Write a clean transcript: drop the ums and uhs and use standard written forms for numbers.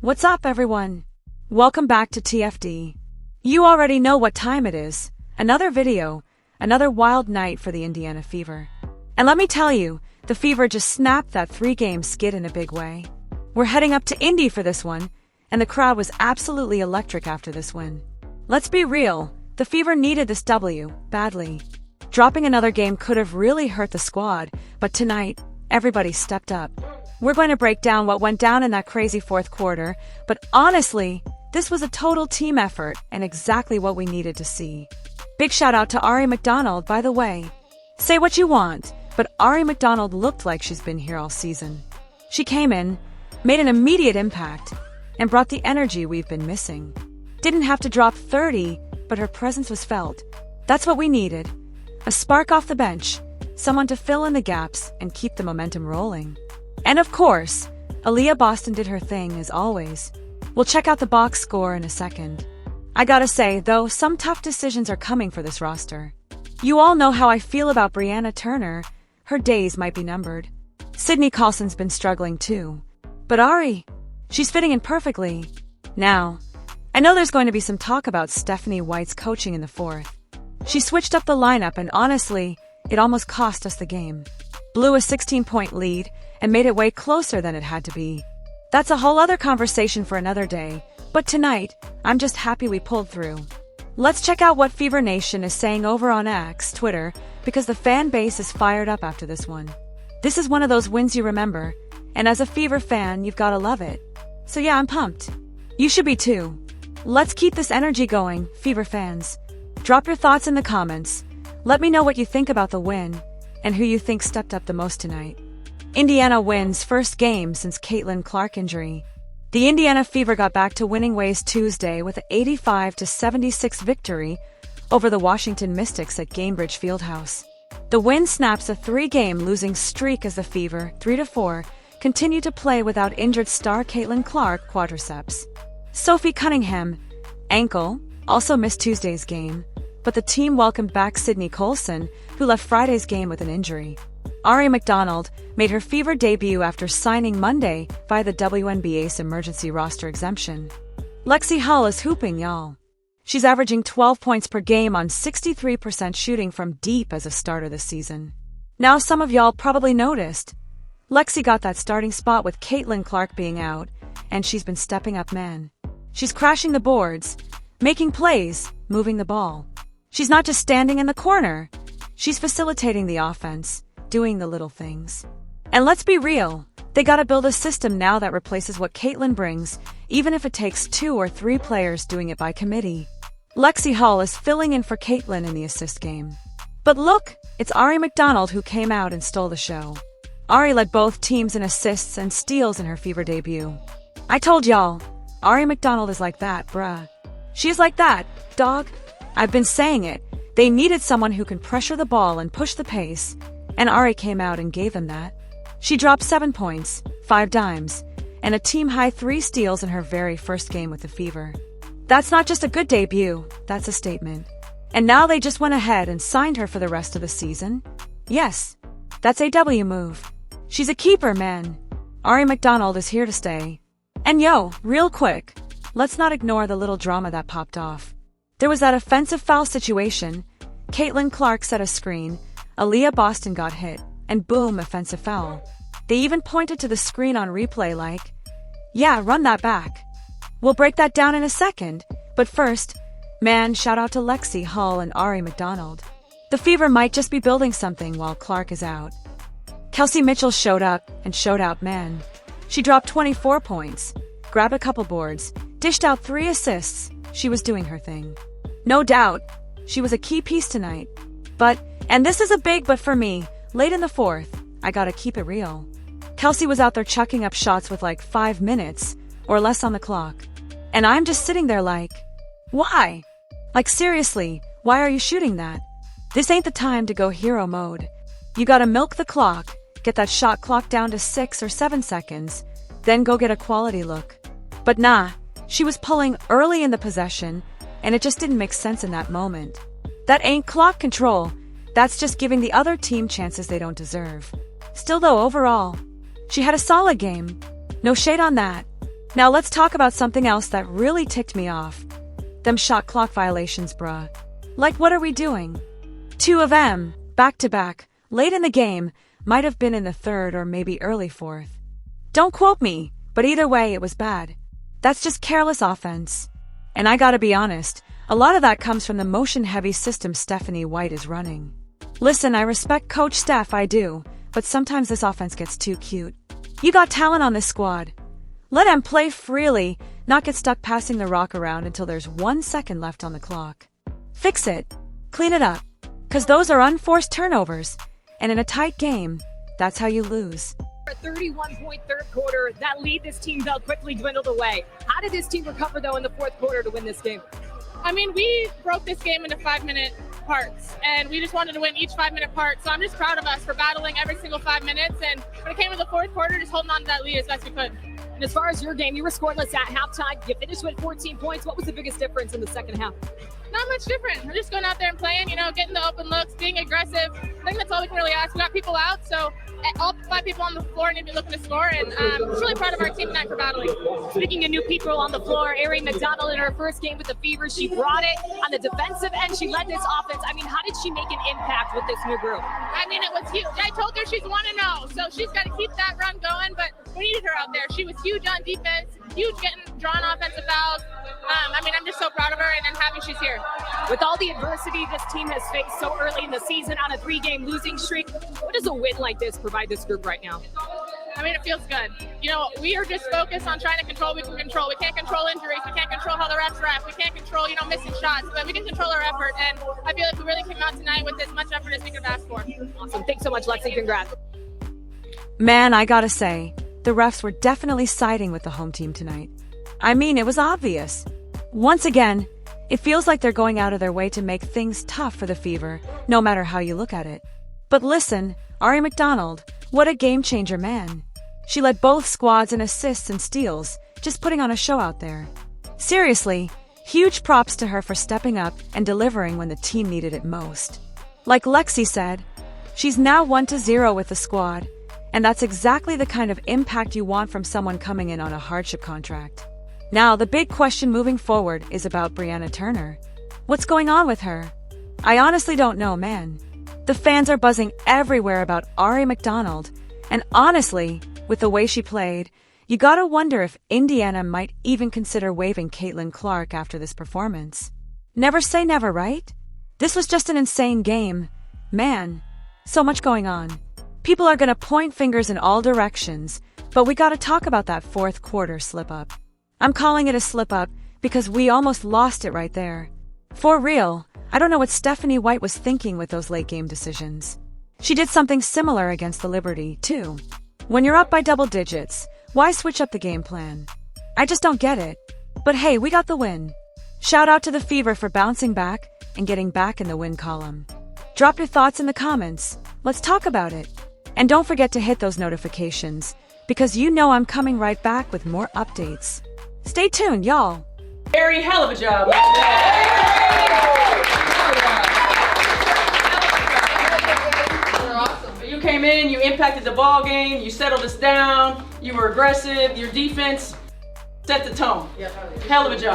What's up, everyone? Welcome back to TFD. You already know what time it is. Another video, another wild night for the Indiana Fever. And let me tell you, the Fever just snapped that 3-game skid in a big way. We're heading up to Indy for this one, and the crowd was absolutely electric after this win. Let's be real, the Fever needed this W badly. Dropping another game could have really hurt the squad, but tonight, everybody stepped up. We're going to break down what went down in that crazy fourth quarter, but honestly, this was a total team effort and exactly what we needed to see. Big shout out to Aari McDonald, by the way. Say what you want, but Aari McDonald looked like she's been here all season. She came in, made an immediate impact, and brought the energy we've been missing. Didn't have to drop 30, but her presence was felt. That's what we needed. A spark off the bench, someone to fill in the gaps and keep the momentum rolling. And of course, Aaliyah Boston did her thing as always. We'll check out the box score in a second. I gotta say, though, some tough decisions are coming for this roster. You all know how I feel about Brianna Turner. Her days might be numbered. Sydney Colson's been struggling too. But Aari, she's fitting in perfectly. Now, I know there's going to be some talk about Stephanie White's coaching in the fourth. She switched up the lineup and honestly, it almost cost us the game. Blew a 16-point lead and made it way closer than it had to be. That's a whole other conversation for another day, but tonight, I'm just happy we pulled through. Let's check out what Fever Nation is saying over on X, Twitter, because the fan base is fired up after this one. This is one of those wins you remember, and as a Fever fan, you've gotta love it. So yeah, I'm pumped. You should be too. Let's keep this energy going, Fever fans. Drop your thoughts in the comments. Let me know what you think about the win, and who you think stepped up the most tonight. Indiana wins first game since Caitlin Clark injury. The Indiana Fever got back to winning ways Tuesday with an 85-76 victory over the Washington Mystics at Gainbridge Fieldhouse. The win snaps a 3-game losing streak as the Fever, 3-4, continue to play without injured star Caitlin Clark quadriceps. Sophie Cunningham, ankle, also missed Tuesday's game, but the team welcomed back Sydney Colson, who left Friday's game with an injury. Aari McDonald made her Fever debut after signing Monday via the WNBA's emergency roster exemption. Lexi Hull is hooping, y'all. She's averaging 12 points per game on 63% shooting from deep as a starter this season. Now some of y'all probably noticed. Lexi got that starting spot with Caitlin Clark being out, and she's been stepping up, man. She's crashing the boards, making plays, moving the ball. She's not just standing in the corner. She's facilitating the offense, doing the little things. And let's be real, they gotta build a system now that replaces what Caitlin brings, even if it takes 2 or 3 players doing it by committee. Lexi Hull is filling in for Caitlin in the assist game. But look, it's Aari McDonald who came out and stole the show. Aari led both teams in assists and steals in her Fever debut. I told y'all, Aari McDonald is like that, bruh. She's like that, dog. I've been saying it. They needed someone who can pressure the ball and push the pace, and Aari came out and gave them that. She dropped 7 points, 5 dimes, and a team-high 3 steals in her very first game with the Fever. That's not just a good debut, that's a statement. And now they just went ahead and signed her for the rest of the season? Yes, that's a W move. She's a keeper, man. Aari McDonald is here to stay. And yo, real quick, let's not ignore the little drama that popped off. There was that offensive foul situation. Caitlin Clark set a screen, Aaliyah Boston got hit, and boom, offensive foul. They even pointed to the screen on replay like, yeah, run that back. We'll break that down in a second, but first, man, shout out to Lexi Hull and Aari McDonald. The Fever might just be building something while Clark is out. Kelsey Mitchell showed up and showed out, man. She dropped 24 points, grabbed a couple boards, dished out 3 assists. She was doing her thing. No doubt, she was a key piece tonight. But, and this is a big but for me, late in the fourth, I gotta keep it real. Kelsey was out there chucking up shots with like 5 minutes or less on the clock. And I'm just sitting there like, why? Like seriously, why are you shooting that? This ain't the time to go hero mode. You gotta milk the clock, get that shot clock down to 6 or 7 seconds, then go get a quality look. But nah, she was pulling early in the possession, and it just didn't make sense in that moment. That ain't clock control. That's just giving the other team chances they don't deserve. Still though, overall, she had a solid game. No shade on that. Now let's talk about something else that really ticked me off. Them shot clock violations, bruh. Like, what are we doing? 2 of them, back to back, late in the game, might have been in the third or maybe early fourth. Don't quote me, but either way, it was bad. That's just careless offense. And I gotta be honest, a lot of that comes from the motion-heavy system Stephanie White is running. Listen, I respect Coach Steph, I do, but sometimes this offense gets too cute. You got talent on this squad. Let them play freely, not get stuck passing the rock around until there's 1 second left on the clock. Fix it. Clean it up. 'Cause those are unforced turnovers. And in a tight game, that's how you lose. A 31-point third quarter, that lead this team built quickly dwindled away. How did this team recover, though, in the fourth quarter to win this game? I mean, we broke this game into 5-minute parts, and we just wanted to win each 5-minute part. So I'm just proud of us for battling every single 5 minutes. And when it came to the fourth quarter, just holding on to that lead as best we could. And as far as your game, you were scoreless at halftime. You finished with 14 points. What was the biggest difference in the second half? Not much different. We're just going out there and playing, getting the open looks, being aggressive. I think that's all we can really ask. We got people out, so all 5 people on the floor need to be looking to score, and I'm just really proud of our team tonight for battling. Speaking of new people on the floor, Aari McDonald in her first game with the Fever, she brought it on the defensive end. She led this offense. I mean, how did she make an impact with this new group? I mean, it was huge. I told her she's 1-0, so she's got to keep that run going, but we needed her out there. She was huge on defense, huge getting drawn offensive fouls. I'm just so proud of her, and I'm happy she's here. With all the adversity this team has faced so early in the season on a 3-game losing streak, what does a win like this provide this group right now? I mean, it feels good. We are just focused on trying to control what we can control. We can't control injuries. We can't control how the refs ref. We can't control, missing shots, but we can control our effort, and I feel like we really came out tonight with as much effort as we could ask for. Awesome. Thanks so much, Lexi. Congrats. Man, I gotta say, the refs were definitely siding with the home team tonight. I mean, it was obvious. Once again, it feels like they're going out of their way to make things tough for the Fever, no matter how you look at it. But listen, Aari McDonald, what a game-changer, man. She led both squads in assists and steals, just putting on a show out there. Seriously, huge props to her for stepping up and delivering when the team needed it most. Like Lexi said, she's now 1-0 with the squad, and that's exactly the kind of impact you want from someone coming in on a hardship contract. Now, the big question moving forward is about Brianna Turner. What's going on with her? I honestly don't know, man. The fans are buzzing everywhere about Aari McDonald, and honestly, with the way she played, you gotta wonder if Indiana might even consider waiving Caitlin Clark after this performance. Never say never, right? This was just an insane game. Man, so much going on. People are gonna point fingers in all directions, but we gotta talk about that fourth quarter slip-up. I'm calling it a slip-up because we almost lost it right there. For real, I don't know what Stephanie White was thinking with those late-game decisions. She did something similar against the Liberty, too. When you're up by double digits, why switch up the game plan? I just don't get it. But hey, we got the win. Shout out to the Fever for bouncing back and getting back in the win column. Drop your thoughts in the comments. Let's talk about it. And don't forget to hit those notifications, because I'm coming right back with more updates. Stay tuned, y'all. Aari, hell of a job. Awesome. You came in, you impacted the ball game, you settled us down, you were aggressive, your defense set the tone. Hell of a job.